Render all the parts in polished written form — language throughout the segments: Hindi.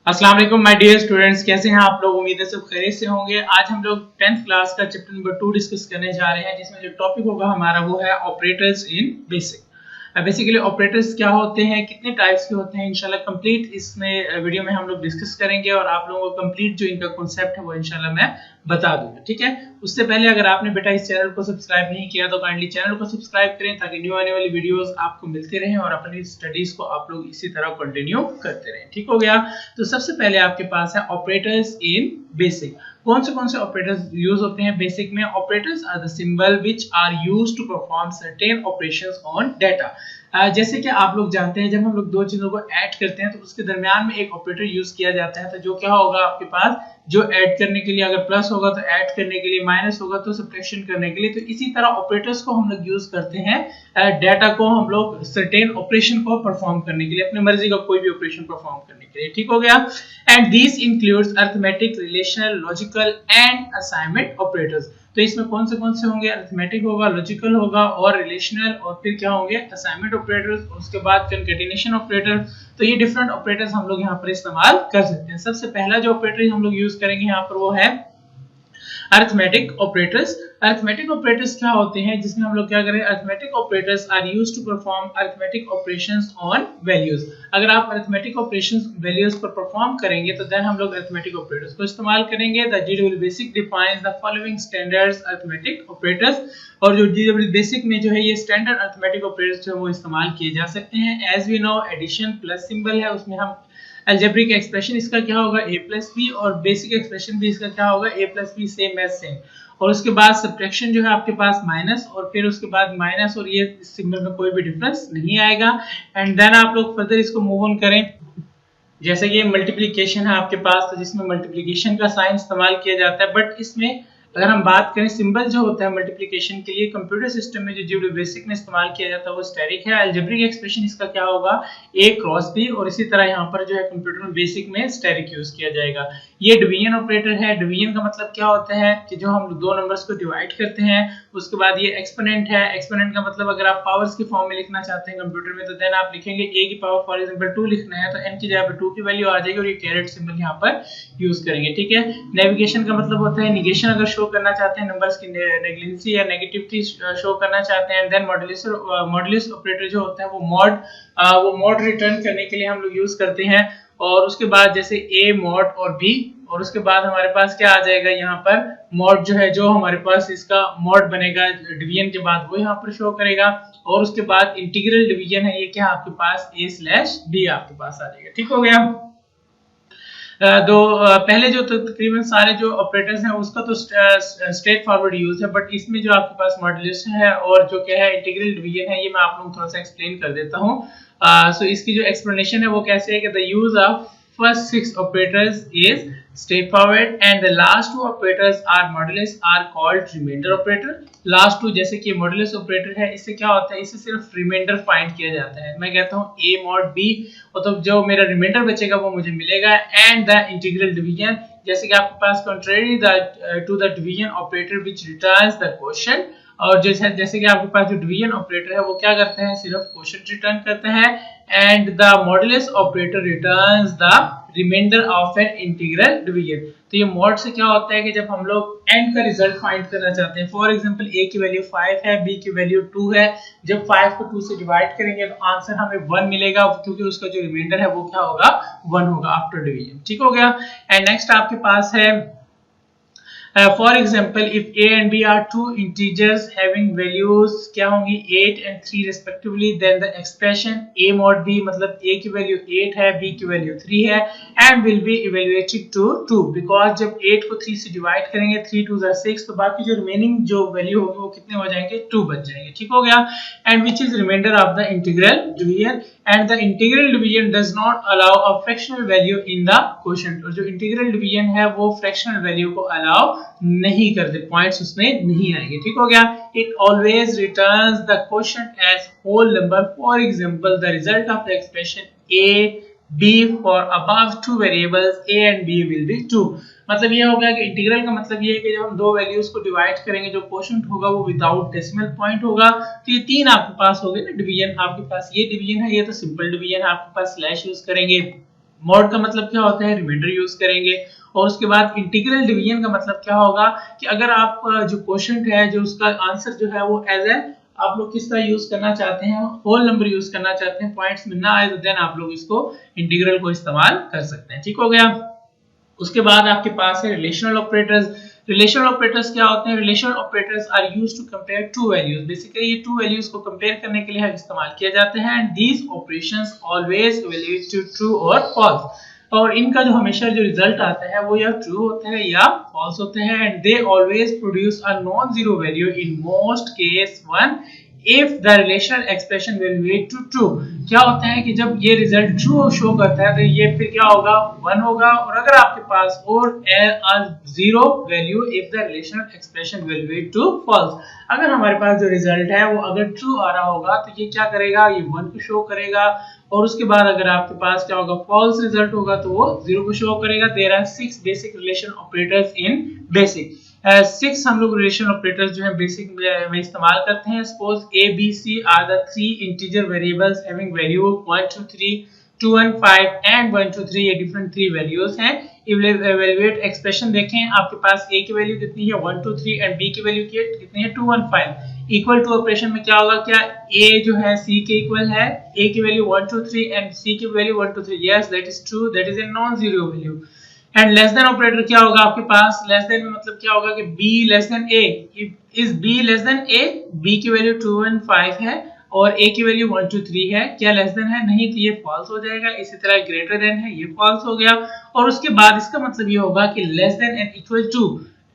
अस्सलाम वालेकुम माय डियर स्टूडेंट्स, कैसे हैं आप लोग। उम्मीद है सब खैरियत से होंगे। आज हम लोग 10th क्लास का चैप्टर नंबर 2 डिस्कस करने जा रहे हैं, जिसमें जो टॉपिक होगा हमारा वो है operators in basic. Basically operators क्या होते हैं, कितने टाइप्स के होते हैं, इंशाल्लाह कंप्लीट इसमें वीडियो में हम लोग डिस्कस करेंगे और आप लोगों को कंप्लीट जो इनका कॉन्सेप्ट है वो इंशाल्लाह मैं बता दूंगा। ठीक है, उससे पहले अगर आपने बेटा इस चैनल को सब्सक्राइब नहीं किया तो काइंडली चैनल को सब्सक्राइब करें ताकि न्यू आने वाली वीडियोस आपको मिलते रहें और अपनी स्टडीज को आप लोग इसी तरह कंटिन्यू करते रहें। ठीक हो गया। तो सबसे पहले आपके पास है ऑपरेटर्स इन बेसिक। कौन से ऑपरेटर्स यूज होते हैं बेसिक में। Operators are the symbol which are used to perform certain operations on data. जैसे कि आप लोग जानते हैं, जब हम लोग दो चीजों को ऐड करते हैं तो उसके दरमियान में एक ऑपरेटर यूज किया जाता है। तो जो क्या होगा आपके पास, जो ऐड करने के लिए अगर प्लस होगा तो ऐड करने के लिए, माइनस होगा तो सब्ट्रैक्शन करने के लिए। तो इसी तरह ऑपरेटर्स को हम लोग यूज करते हैं डाटा को हम लोग सर्टेन ऑपरेशन को परफॉर्म करने के लिए, अपनी मर्जी का कोई भी ऑपरेशन परफॉर्म करने के लिए। ठीक हो गया। And this includes arithmetic, relational, logical and assignment operators. तो इसमें कौन से होंगे, अरिथमेटिक होगा, लॉजिकल होगा और रिलेशनल, और फिर क्या होंगे असाइनमेंट ऑपरेटर्स, उसके बाद कंकैटिनेशन ऑपरेटर। तो ये डिफरेंट ऑपरेटर्स हम लोग यहाँ पर इस्तेमाल कर सकते हैं। सबसे पहला जो ऑपरेटर हम लोग यूज करेंगे यहाँ पर वो है अरिथमेटिक ऑपरेटर्स। अरिथमेटिक ऑपरेटर्स क्या होते हैं, जिसमें हम लोग क्या करें, arithmetic operators are used to perform arithmetic operations on values. अगर आप अरिथमेटिक ऑपरेशंस वैल्यूज पर परफॉर्म करेंगे तो देन हम लोग अरिथमेटिक ऑपरेटर्स को इस्तेमाल करेंगे। The GW basic defines the following standards arithmetic operators. और जो GW बेसिक में जो है ये स्टैंडर्ड अरिथमेटिक ऑपरेटर्स जो है वो इस्तेमाल किए जा सकते हैं। As we know, addition plus symbol है, उसमें हम अलजेब्रिक एक्सप्रेशन इसका क्या होगा a प्लस बी, और बेसिक एक्सप्रेशन भी इसका क्या होगा a plus b, same as same. और उसके बाद सब्ट्रैक्शन जो है आपके पास माइनस, और फिर उसके बाद माइनस, और ये सिंबल में कोई भी डिफरेंस नहीं आएगा। एंड देन आप लोग फर्दर इसको मूव ऑन करें। जैसे कि मल्टीप्लिकेशन है आपके पास, तो जिसमें मल्टीप्लिकेशन का साइन इस्तेमाल किया जाता है, बट इसमें अगर हम बात करें सिंबल जो होता है मल्टीप्लिकेशन के लिए, कंप्यूटर सिस्टम में जो GW बेसिक में इस्तेमाल किया जाता है वो स्टैटिक है। अलजेब्रिक एक्सप्रेशन इसका क्या होगा a क्रॉस b, और इसी तरह यहाँ पर जो है कंप्यूटर में बेसिक में स्टैटिक यूज किया जाएगा। ये डिवीजन ऑपरेटर है। डिवीजन का मतलब क्या होता है कि जो हम दो नंबर्स को डिवाइड करते हैं, उसके बाद ये एक्सपोनेंट है। एक्सपोनेंट का मतलब अगर आप पावर्स की फॉर्म में लिखना चाहते हैं कंप्यूटर में, तो देन आप लिखेंगे a की पावर फॉर एग्जांपल 2 लिखना है तो n की जगह पे 2 की वैल्यू आ जाएगी और ये कैरेट सिंबल यहाँ पर यूज करेंगे। ठीक है। नेविगेशन का मतलब होता है निगेशन, अगर शो करना चाहते हैं नंबर्स की नेग्लिजेंसी या नेगेटिविटी शो करना चाहते हैं। देन मॉड्यूलस ऑपरेटर जो होता है वो मॉड रिटर्न करने के लिए हम लोग यूज करते हैं। और उसके बाद जैसे a मॉड और b, और उसके बाद हमारे पास क्या आ जाएगा यहाँ पर मॉड जो है, जो हमारे पास इसका मॉड बनेगा डिवीजन के बाद वो यहाँ पर शो करेगा। और उसके बाद इंटीग्रल डिवीजन है, ये क्या आपके पास a/b आपके पास आ जाएगा। ठीक हो गया। पहले जो तकरीबन सारे जो ऑपरेटर्स हैं उसका तो स्ट्रेट फॉरवर्ड यूज है, बट इसमें जो आपके पास मॉड्यूलेशन है और जो क्या है इंटीग्रल डिवीजन है, ये मैं आप लोगों को थोड़ा सा एक्सप्लेन कर देता हूँ। सो इसकी जो एक्सप्लेनेशन है वो कैसे है कि the use of first 6 operators is straightforward and the last 2 operators are modulus are called remainder operator। last 2 जैसे कि modulus operator है, इससे क्या होता है, इससे सिर्फ रिमाइंडर फाइंड किया जाता है। मैं कहता हूँ a mod b, और तो जो मेरा रिमाइंडर बचेगा वो मुझे मिलेगा। एंड द इंटीग्रल डिवीजन, जैसे कि आपके पास contrary to the division operator which returns the quotient, और जैसे कि आपके पास जो डिवीजन ऑपरेटर है वो क्या करते हैं, सिर्फ क्वोशिएंट रिटर्न करते हैं। And the modulus operator returns the remainder of an integral division. तो ये मॉड से क्या होता है कि जब हम लोग एंड का रिजल्ट फाइंड करना चाहते हैं, फॉर एग्जांपल a की वैल्यू 5 है, b की वैल्यू 2 है, जब 5 को 2 से डिवाइड करेंगे तो आंसर हमें 1 मिलेगा, क्योंकि उसका जो रिमाइंडर है वो क्या होगा, 1 होगा आफ्टर डिवीजन। ठीक हो गया। एंड नेक्स्ट आपके पास है for example if a and b are two integers having values क्या होंगी 8 and 3 respectively, then the expression a mod b, मतलब a की वैल्यू 8 है, b की वैल्यू 3 है, and will be evaluated to 2 because जब 8 को 3 से डिवाइड करेंगे 3 2 6, तो बाकी जो रिमेनिंग जो वैल्यू होगी वो कितने हो जाएंगे, 2 बच जाएंगे। ठीक हो गया। and which is remainder of the integral division, and the integral division does not allow a fractional value in the quotient। और जो इंटीग्रल डिवीजन है वो फ्रैक्शनल वैल्यू को अलाउ नहीं करते, पॉइंट्स उसमें नहीं आएंगे। ठीक हो गया। It always returns the quotient as whole number. For example the result of the expression a b for above two variables a and b will be 2। मतलब ये हो गया कि इंटीग्रल का मतलब ये है कि जब हम दो वैल्यूज को डिवाइड करेंगे जो क्वोशिएंट होगा वो विदाउट डेसिमल पॉइंट होगा। तो ये तीन आपके पास हो गए ना डिवीजन, आपके पास ये डिवीजन है, ये तो सिंपल डिवीजन है, आपके पास स्लैश यूज करेंगे। मॉड का मतलब क्या होता है, रिमाइंडर यूज करेंगे। और उसके बाद इंटीग्रल डिवीजन का मतलब क्या होगा कि अगर आप जो क्वोशंट है, जो उसका आंसर जो है वो एज ए आप लोग किसका यूज करना चाहते हैं, होल नंबर यूज करना चाहते हैं, पॉइंट्स में ना आए तो देन आप लोग इसको इंटीग्रल को इस्तेमाल कर सकते हैं। ठीक हो गया। उसके बाद आपके पास है रिलेशनल ऑपरेटर्स। रिलेशनल ऑपरेटर्स क्या होते हैं? Relational operators are used to compare two values. Basically ये टू वैल्यूज को कंपेयर करने के लिए इस्तेमाल किए जाते हैं। And these operations always evaluate to true और फॉल्स। और इनका जो हमेशा जो रिजल्ट आता है वो या ट्रू होता है या फॉल्स होता है। And they always produce a non zero value in most case one if the relational expression will evaluate to true। क्या होता है कि जब ये रिजल्ट ट्रू शो करता है तो ये फिर क्या होगा, 1 होगा। और अगर आपके पास और zero value if the relational expression will evaluate to false। अगर हमारे पास जो रिजल्ट है वो अगर ट्रू आ रहा होगा तो ये क्या करेगा, ये 1 को शो करेगा। और उसके बाद अगर आपके पास क्या होगा, फॉल्स रिजल्ट होगा तो वो 0 को शो करेगा। There are 6 basic relation operators in basic. 6 हम लोग रिलेशन ऑपरेटर्स जो है बेसिक में इस्तेमाल करते हैं। Suppose a b c are the 3 integer variables having value 1 2 3 2 1 5 and 1 2 3। ये डिफरेंट 3 वैल्यूज हैं। इवैल्यूएट एक्सप्रेशन देखें, आपके पास a की वैल्यू कितनी है 1 2 3 एंड b की वैल्यू कितनी है 2 1 5। इक्वल टू ऑपरेशन में क्या होगा, क्या a जो है c के इक्वल है, a की वैल्यू 1 2 3 एंड c की value 1 2 3। Yes that is true, that is a non zero value. And less than operator क्या होगा आपके पास, लेस देन में मतलब क्या होगा कि b less then a। Is b less then a, b की वैल्यू 2 1 5 है और a की वैल्यू 1 2 3 है, क्या लेस देन है, नहीं, तो ये फॉल्स हो जाएगा। इसी तरह ग्रेटर देन है, ये फॉल्स हो गया। और उसके बाद इसका मतलब ये होगा कि less than and equal to,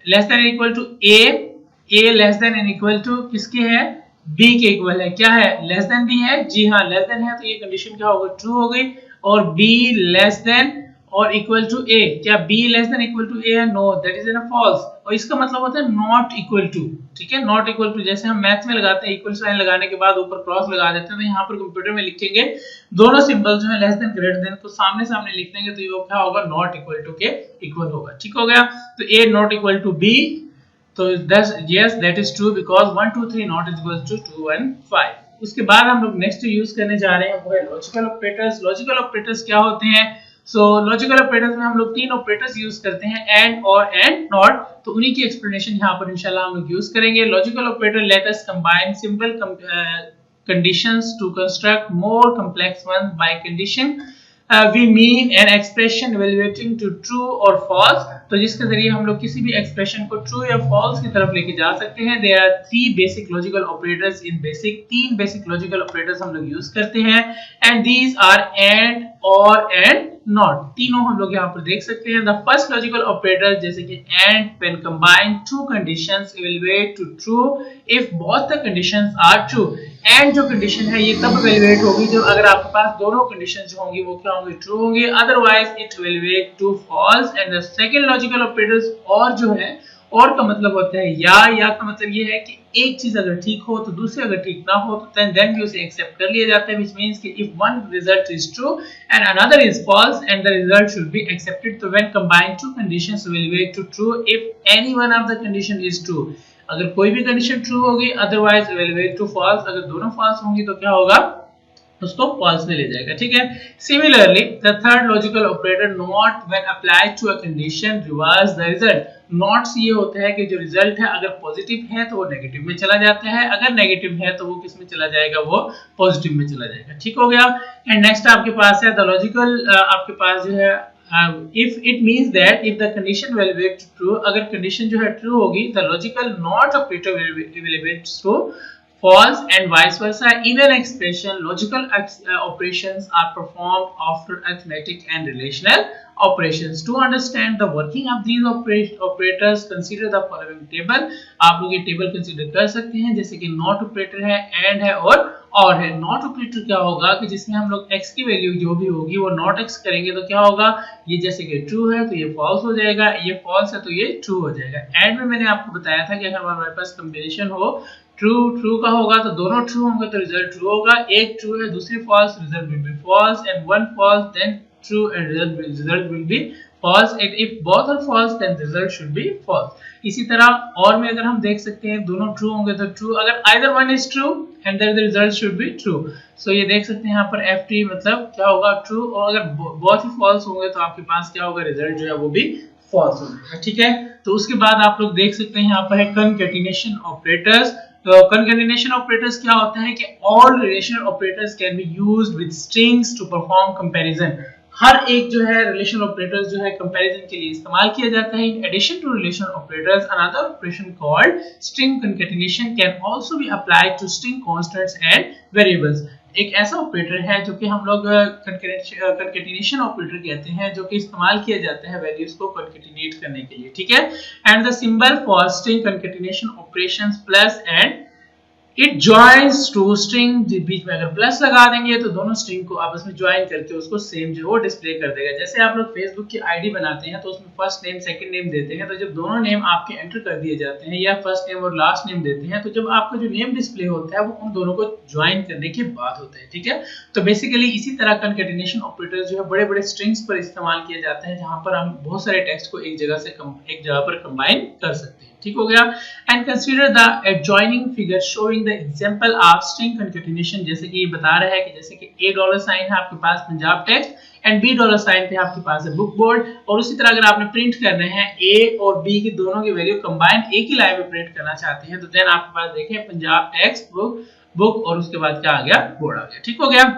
less than and equal to a less than and equal to किसके है, b के इक्वल है। क्या है, लेस देन भी है, जी हाँ लेस देन है, तो ये कंडीशन क्या होगा, ट्रू हो गई। और b लेस देन और इक्वल टू a, क्या b less than equal to a है, no that is an false. और इसका मतलब होता है नॉट इक्वल टू। ठीक है, नॉट इक्वल टू जैसे हम मैथ में लगाते हैं, इक्वल साइन लगाने के बाद ऊपर क्रॉस लगा देते हैं, तो यहाँ पर कंप्यूटर में लिखेंगे दोनों सिंबल जो है लेस देन ग्रेटर देन को सामने सामने लिख देंगे तो ये क्या होगा, नॉट इक्वल टू के इक्वल होगा। ठीक हो गया। तो a not equal to b, तो yes that is true because 1 2 3 not equal to 2 1 5। उसके बाद हम लोग नेक्स्ट यूज करने जा रहे हैं वो है लॉजिकल ऑपरेटर्स। लॉजिकल ऑपरेटर्स क्या होते हैं? लॉजिकल ऑपरेटर्स में हम लोग 3 ऑपरेटर्स यूज करते हैं, एंड और एंड नॉट। तो उन्हीं की एक्सप्लेनेशन यहाँ पर इंशाल्लाह हम लोग यूज करेंगे। Logical operator let us combine simple conditions to construct more complex ones by condition we mean an expression evaluating to true or false। तो जिसके जरिए हम लोग किसी भी एक्सप्रेशन को ट्रू या फॉल्स की तरफ लेके जा सकते हैं। There are 3 basic logical operators in basic। 3 basic logical operators हम लोग यूज करते हैं, and these are and, or, and, not। तीनों हम लोग यहाँ पर देख सकते हैं। The first logical operator जैसे कि and when combined two conditions evaluate to true if both the conditions are true। and जो कंडीशन है ये तब evaluate होगी जब अगर आपके पास दोनों कंडीशन जो होंगी वो क्या होंगी, ट्रू होंगी। Otherwise it evaluate to false। and the second logical operators और जो है, और का मतलब होता है या का मतलब ये है कि एक चीज अगर ठीक हो तो दूसरी अगर ठीक ना हो तो देन भी उसे एक्सेप्ट कर लिया जाता है। व्हिच मींस कि if one result is true and another is false and the result should be accepted. तो when combined two conditions will evaluate to true if any one of the condition is true। अगर कोई भी कंडीशन ट्रू होगी, अदरवाइज evaluate to false। अगर दोनों फॉल्स होंगी तो क्या होगा, उसको फॉल्स में ले जाएगा। ठीक है। Similarly the third logical operator not when applied to a condition reverse the result. Not से ये होता है कि जो रिजल्ट है अगर पॉजिटिव है तो वो नेगेटिव में चला जाता है, अगर नेगेटिव है तो वो किस में चला जाएगा, वो पॉजिटिव में चला जाएगा। ठीक हो गया। एंड नेक्स्ट आपके पास है द लॉजिकल, आपके पास जो है if it means that if the condition will be true, अगर कंडीशन जो है ट्रू होगी, the logical not operator will be true false and vice versa। In an expression logical operations are performed after arithmetic and relational operations। To understand the working of these operators consider the following table। आप लोग ये टेबल कंसीडर कर सकते हैं, जैसे कि नॉट ऑपरेटर है, एंड है और है। नॉट ऑपरेटर क्या होगा कि जिसमें हम लोग x की वैल्यू जो भी होगी वो नॉट x करेंगे तो क्या होगा, ये जैसे कि ट्रू है तो ये फॉल्स हो जाएगा, ये फॉल्स है तो ये ट्रू हो जाएगा। एंड में मैंने आपको बताया था कि अगर हमारे पास कॉम्बिनेशन हो ट्रू का होगा तो दोनों ट्रू होंगे तो रिजल्ट ट्रू होगा, एक ट्रू है दूसरी false, result will be false, and one false then true and result will be false, and if both are false then result should be false। इसी तरह और में अगर हम देख सकते हैं दोनों ट्रू होंगे तो ट्रू, अगर either one is true and then the result should be true। सो ये देख सकते हैं यहाँ पर FT मतलब क्या होगा ट्रू, और अगर बहुत ही फॉल्स होंगे तो आपके पास क्या होगा रिजल्ट जो है वो भी फॉल्स होगा। ठीक है, तो उसके बाद आप लोग देख सकते हैं यहाँ पर है कंकैटिनेशन ऑपरेटर्स। तो कंकैटिनेशन ऑपरेटर्स क्या होता है कि all relational operators can be used with strings to perform comparison. हर एक जो है रिलेशन ऑपरेटर्स जो है कंपैरिजन के लिए इस्तेमाल किया जाता है। In addition to relation operators another operation called string concatenation can also be applied to string constants and variables. एक ऐसा ऑपरेटर है जो कि हम लोग कंकैटिनेशन ऑपरेटर कहते हैं, जो कि इस्तेमाल किया जाता है वैल्यूज को कंकैटिनेट करने के लिए। ठीक है, and the symbol for string concatenation operations plus and it joins two string, बीच में अगर प्लस लगा देंगे तो दोनों स्ट्रिंग को आपस में ज्वाइन करके उसको सेम जो वो डिस्प्ले कर देगा। जैसे आप लोग फेसबुक की आईडी बनाते हैं तो उसमें फर्स्ट नेम सेकंड नेम देते हैं, तो जब दोनों नेम आपके एंटर कर दिए जाते हैं या फर्स्ट नेम और लास्ट नेम देते हैं, तो जब आपका जो नेम डिस्प्ले होता है वो उन दोनों को ज्वाइन करने के बाद होता है। ठीक है, तो बेसिकली इसी तरह कंकैटिनेशन ऑपरेटर जो है बड़े बड़े स्ट्रिंग्स पर इस्तेमाल किया जाता है, जहां पर हम बहुत सारे टेक्स्ट को एक जगह पर कंबाइन कर सकते हैं। ठीक हो गया, and consider the adjoining figure showing the example of string concatenation. जैसे कि ये बता रहा है कि जैसे कि ए डॉलर साइन है आपके पास Punjab text and B dollar sign पे आपके पास है बुक बोर्ड, और उसी तरह अगर आपने प्रिंट करने हैं ए और बी की दोनों की वैल्यू कंबाइन एक ही लाइन में प्रिंट करना चाहते हैं, तो देन आपके पास देखें पंजाब टेक्स्ट बुक और उसके बाद क्या आ गया बोर्ड आ गया। ठीक हो गया,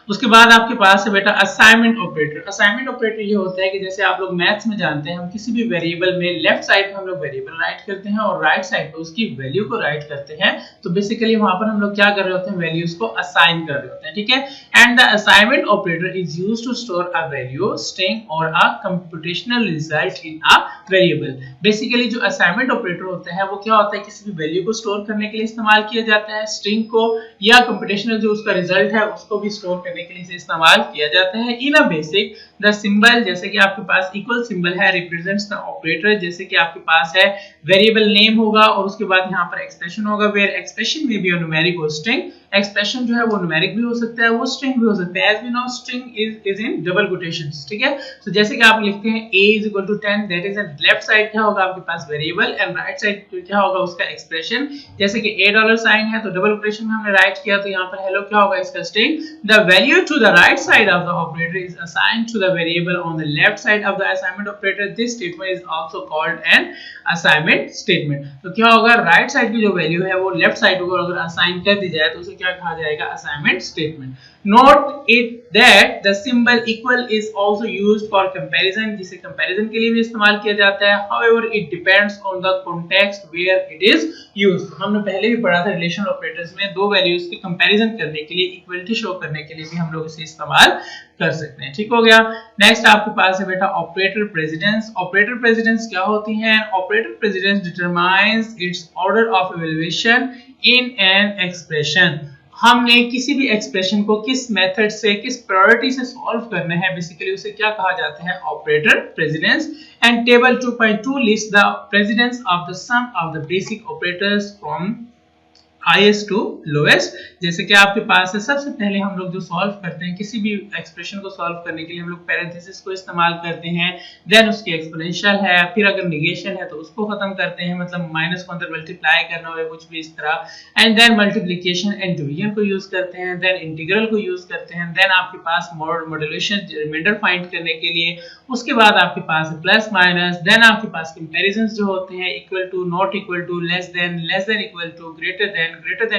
उसके बाद आपके पास है बेटा असाइनमेंट ऑपरेटर। असाइनमेंट ऑपरेटर ये होता है कि जैसे आप लोग मैथ्स में जानते हैं हम किसी भी वेरिएबल में लेफ्ट साइड पे हम लोग वेरिएबल राइट करते हैं और राइट साइड पे उसकी वैल्यू को राइट करते हैं, तो बेसिकली वहां पर हम लोग क्या कर रहे होते हैं वैल्यूज को असाइन कर रहे होते हैं। ठीक है, and the assignment operator is used to store a value string or a computational result in a variable. Basically जो असाइनमेंट ऑपरेटर होता है वो क्या होता है किसी भी वैल्यू को स्टोर करने के लिए इस्तेमाल किया जाता है, स्ट्रिंग को या कंप्यूटेशनल जो उसका रिजल्ट है उसको भी स्टोर करने के लिए इसे इस्तेमाल किया जाता है। इन अ बेसिक द सिंबल, जैसे कि आपके पास इक्वल सिंबल है, रिप्रेजेंट्स द ऑपरेटर। जैसे कि आपके पास है वेरिएबल नेम होगा और उसके बाद यहाँ पर एक्सप्रेशन होगा, वेयर एक्सप्रेशन में भी न्यूमेरिक और स्ट्रिंग। एक्सप्रेशन जो है वो न्यूमेरिक भी हो सकता है, वो स्ट्रिंग भी हो सकता है। As we know string is in double quotations. ठीक है, तो जैसे कि आप लिखते हैं a is equal to 10, that is left side क्या होगा आपके पास वेरिएबल एंड राइट साइड क्या होगा उसका एक्सप्रेशन। जैसे कि a डॉलर साइन है तो डबल कोटेशन में हमने राइट किया तो यहाँ पर हेलो क्या होगा इसका string. The value to the right side of the operator is assigned to the variable on the left side of the assignment operator. This statement is also called an assignment statement. तो क्या होगा राइट साइड की जो वैल्यू है वो लेफ्ट साइड को अगर असाइन कर दी जाए तो उसे क्या कहा जाएगा assignment statement. Note it that the symbol equal is also used for comparison, जिसे कंपैरिजन के लिए भी इस्तेमाल किया जाता है। However it depends on the context where it is used. हमने पहले भी पढ़ा था रिलेशनल ऑपरेटर्स में दो वैल्यूज के कंपैरिजन करने के लिए, इक्वलिटी शो करने के लिए भी हम लोग इसे इस्तेमाल कर सकते हैं। ठीक हो गया, नेक्स्ट आपके पास है बेटा ऑपरेटर प्रेसिडेंस। ऑपरेटर प्रेसिडेंस क्या होती हैं? Operator precedence determines it's order of evaluation in an expression. हमने किसी भी एक्सप्रेशन को किस मेथड से किस प्रायोरिटी से सॉल्व करना है, बेसिकली उसे क्या कहा जाता है operator precedence. And table 2.2 list the precedence of the some of the basic operators from highest to lowest. जैसे कि आपके पास है सबसे पहले हम लोग जो सॉल्व करते हैं किसी भी एक्सप्रेशन को सॉल्व करने के लिए हम लोग पैरेंथेसिस को इस्तेमाल करते हैं, देन उसकी एक्सपोनेंशियल है, फिर अगर नेगेशन है तो उसको खत्म करते हैं, मतलब माइनस को अंदर मल्टीप्लाई करना हो कुछ भी इस तरह, and then multiplication and division को यूज करते हैं, देन इंटीग्रल को यूज करते हैं, देन आपके पास मॉड्यूलेशन रिमाइंडर फाइंड करने के लिए, उसके बाद आपके पास प्लस माइनस, देन आपके पास कंपैरिजंस जो होते हैं equal to, not equal to, less than equal to, greater than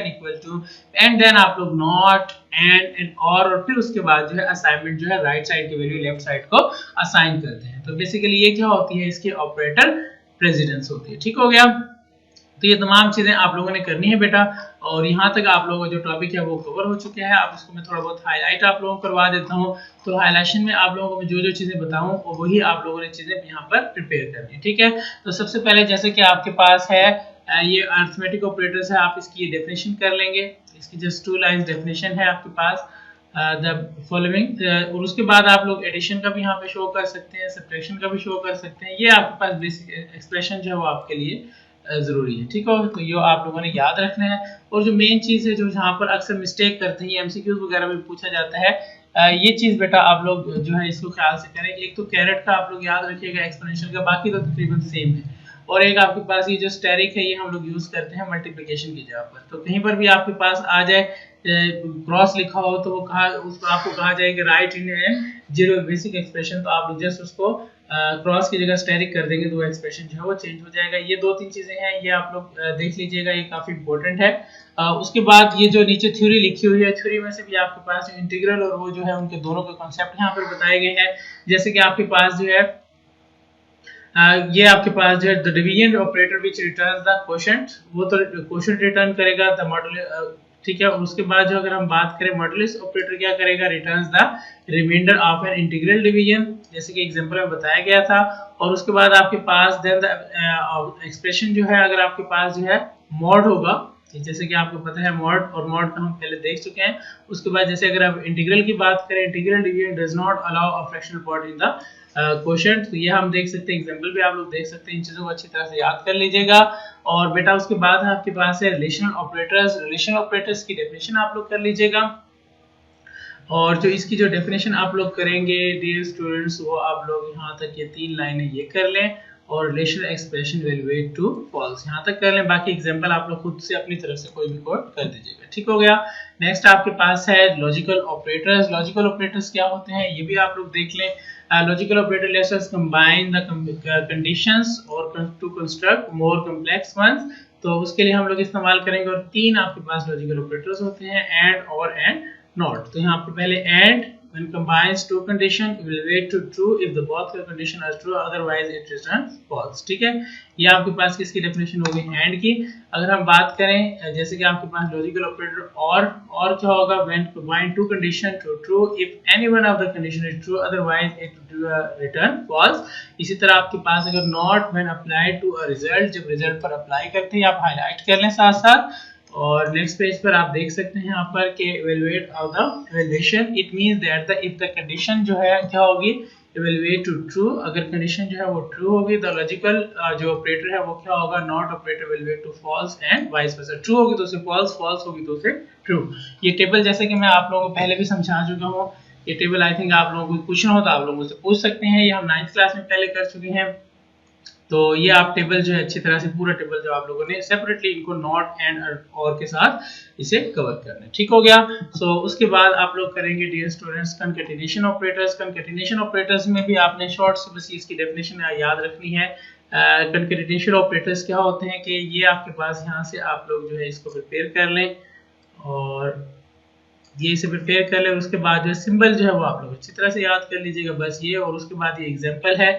equal to, and then आप लोग नॉट एंड और फिर उसके बाद जो है असाइनमेंट जो है राइट साइड की वैल्यू लेफ्ट साइड को असाइन करते हैं। तो बेसिकली ये क्या होती है इसकी ऑपरेटर प्रेसिडेंस होती है। ठीक हो गया, तो ये तमाम चीजें आप लोगों ने करनी है बेटा, और यहाँ तक आप लोगों का जो टॉपिक है वो कवर हो चुके हैं। अब इसको मैं थोड़ा बहुत हाईलाइट आप लोगों को करवा देता हूँ। तो हाईलाइशन में आप लोगों को मैं जो जो चीजें बताऊँ और वही आप लोगों ने चीजें यहाँ पर प्रिपेयर करनी है। ठीक है, तो सबसे पहले जैसे कि आपके पास है ये अरिथमेटिक ऑपरेटर्स है, आप इसकी ये डेफिनेशन कर लेंगे। इसकी जस्ट 2 लाइन्स डेफिनेशन है आपके पास द फॉलोइंग, और उसके बाद आप लोग एडिशन का भी यहाँ पे शो कर सकते हैं, सब्ट्रैक्शन का भी शो कर सकते हैं। ये आपके पास बेसिक एक्सप्रेशन जो है वो आपके लिए जरूरी है। ठीक है, तो ये आप लोगों ने याद रखना है। और जो मेन चीज है जो जहाँ पर अक्सर मिस्टेक करते हैं, एमसीक्यूज वगैरह में पूछा जाता है, ये चीज बेटा आप लोग जो है इसको ख्याल से करें। एक तो कैरेट का आप लोग याद रखिएगा एक्सपोनेंशियल का, बाकी तो तकरीबन सेम है। और एक आपके पास ये जो स्टेरिक है ये हम लोग यूज करते हैं मल्टीप्लिकेशन की जगह पर। तो कहीं पर भी आपके पास आ जाए क्रॉस लिखा हो तो वो उसको आपको कहा जाएगा right in zero basic expression, तो आप जस्ट उसको क्रॉस की जगह स्टेरिक कर देंगे तो वो एक्सप्रेशन जो है वो चेंज हो जाएगा। ये 2-3 चीजें हैं, ये आप लोग देख लीजिएगा, ये काफी इंपॉर्टेंट है। उसके बाद ये जो नीचे थ्योरी लिखी हुई है, थ्योरी में से भी आपके पास इंटीग्रल और वो जो है उनके दोनों के कॉन्सेप्ट यहाँ पर बताए गए हैं। जैसे कि आपके पास जो है ये आपके पास जो है the division operator which returns the quotient, वो तो क्वोशंट रिटर्न करेगा द मॉड्यूलस, ठीक है। और उसके बाद जो अगर हम बात करें मॉड्यूलस ऑपरेटर क्या करेगा, returns the remainder of an integral division, जैसे कि एग्जांपल में बताया गया था। और उसके बाद आपके पास देन द एक्सप्रेशन जो है, अगर आपके पास जो है मॉड होगा, जैसे कि आपको पता है मॉड, और मॉड का हम पहले देख चुके हैं। उसके बाद जैसे अगर आप इंटीग्रल की बात करें, integral division does not allow a fractional part in the quotient, तो ये हम देख सकते हैं, एग्जांपल भी आप लोग देख सकते हैं। इन चीजों को अच्छी तरह से याद कर लीजिएगा। और बेटा उसके बाद आपके पास है रिलेशनल ऑपरेटर्स। रिलेशनल ऑपरेटर्स की डेफिनेशन आप लोग कर लीजिएगा। और जो इसकी जो डेफिनेशन आप लोग करेंगे डियर स्टूडेंट्स, वो आप लोग यहाँ तक ये 3 लाइनें ये कर लें, और relational expression evaluate to false यहाँ तक कर लें। बाकी एग्जांपल आप लोग खुद से अपनी तरफ से कोई भी कोड कर दीजिएगा, ठीक हो गया। नेक्स्ट आपके पास है लॉजिकल ऑपरेटर्स। लॉजिकल ऑपरेटर्स क्या होते हैं ये भी आप लोग देख लें। Logical operator lets us combine the conditions or to construct more complex ones, तो उसके लिए हम लोग इस्तेमाल करेंगे। और 3 आपके पास लॉजिकल ऑपरेटर्स होते हैं, एंड, और, एंड, नॉट। तो यहाँ पर पहले and, when combines two condition evaluate to true if the both condition are true, otherwise it returns false, ठीक है। ये आपके पास किसकी डेफिनेशन हो गई, एंड की। अगर हम बात करें जैसे कि आपके पास लॉजिकल ऑपरेटर और क्या होगा, when combine two condition to true if any one of the condition is true, otherwise it return false। इसी तरह आपके पास अगर not when applied to a result, जब रिजल्ट पर अप्लाई करते हैं, आप हाईलाइट कर लें साथ साथ। और नेक्स्ट पेज पर आप देख सकते हैं यहाँ पर कि evaluate of the evaluation, it means that the if the condition जो है क्या होगी, evaluate to true, अगर कंडीशन जो है वो ट्रू होगी, the logical जो ऑपरेटर है वो क्या होगा, not operator evaluate to false and vice versa। True होगी तो उसे false, false होगी तो उसे ट्रू। ये टेबल जैसे कि मैं आप लोगों को पहले भी समझा चुका हूँ, ये टेबल आई थिंक आप लोगों को क्वेश्चन हो तो आप लोग मुझसे पूछ सकते हैं। ये हम 9th क्लास में पहले कर चुके हैं। तो ये आप टेबल जो है अच्छी तरह से पूरा टेबल जो आप लोगों ने सेपरेटली इनको नॉट एंड और के साथ इसे कवर करना है, ठीक हो गया। सो उसके बाद आप लोग करेंगे dear students concatenation operators. Concatenation operators में भी आपने शॉर्ट से बस इसकी डेफिनेशन याद रखनी है। कंकैटिनेशन ऑपरेटर्स क्या होते हैं कि ये आपके पास यहाँ से आप लोग जो है इसको प्रिपेयर कर लें, और ये इसे प्रिपेयर कर लें। उसके बाद जो सिंबल जो है वो आप लोग अच्छी तरह से याद कर लीजिएगा, बस ये। और उसके बाद ये एग्जांपल है,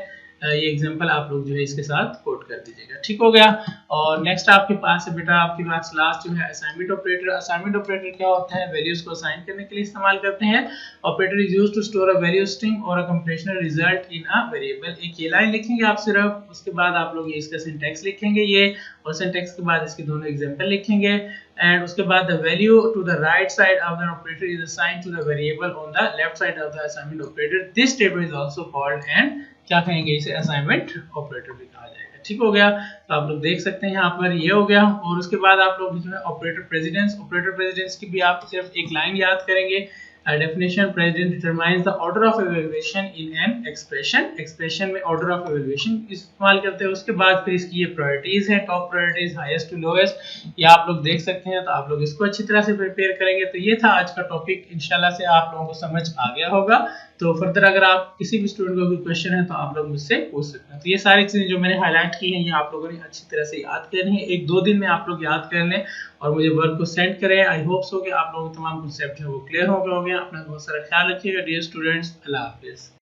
ये एग्जांपल आप लोग जो है इसके साथ कोड कर दीजिएगा, ठीक हो गया। और नेक्स्ट आपके पास है बेटा आपके पास लास्ट जो है असाइनमेंट ऑपरेटर। असाइनमेंट ऑपरेटर क्या होता है, वैल्यूज को असाइन करने के लिए इस्तेमाल करते हैं। Operator is used to store a value string or a comparison result in a variable. एक ये लाइन लिखेंगे आप सिर्फ, उसके बाद आप लोग इसका सिंटैक्स लिखेंगे ये, और सिंटैक्स के बाद इसके दोनों एग्जांपल लिखेंगे। एंड उसके बाद the value to the right side of the operator is assigned to the variable on the left side of the assignment operator. This table is also called and क्या कहेंगे, इसे असाइनमेंट ऑपरेटर भी कहा जाएगा, ठीक हो गया। तो आप लोग देख सकते हैं यहाँ पर ये हो गया। और उसके बाद आप लोग जो है ऑपरेटर प्रेसिडेंस, ऑपरेटर प्रेसिडेंस की भी आप सिर्फ एक लाइन याद करेंगे। Definition, precedence determines the order of evaluation in an expression. Expression में ऑर्डर ऑफ इवैल्यूएशन इस्तेमाल करते हैं। उसके बाद फिर इसकी ये प्रायोरिटीज है, top priorities, highest to lowest, ये आप लोग देख सकते हैं। तो आप लोग इसको अच्छी तरह से प्रिपेयर करेंगे। तो ये था आज का टॉपिक, इंशाल्लाह से आप लोगों को समझ आ गया होगा। तो फर्दर अगर आप किसी भी स्टूडेंट को कोई क्वेश्चन है तो आप लोग मुझसे पूछ सकते हैं। तो ये सारी चीजें जो मैंने हाईलाइट की हैं ये आप लोगों ने अच्छी तरह से याद करनी है। 1-2 दिन में आप लोग याद कर लें और मुझे वर्क को सेंड करें। आई होप सो कि आप लोगों को तमाम कॉन्सेप्ट है वो क्लियर हो गए होंगे। अपना बहुत सारा ख्याल रखिएगा डियर स्टूडेंट्स। अल्लाह हाफिज।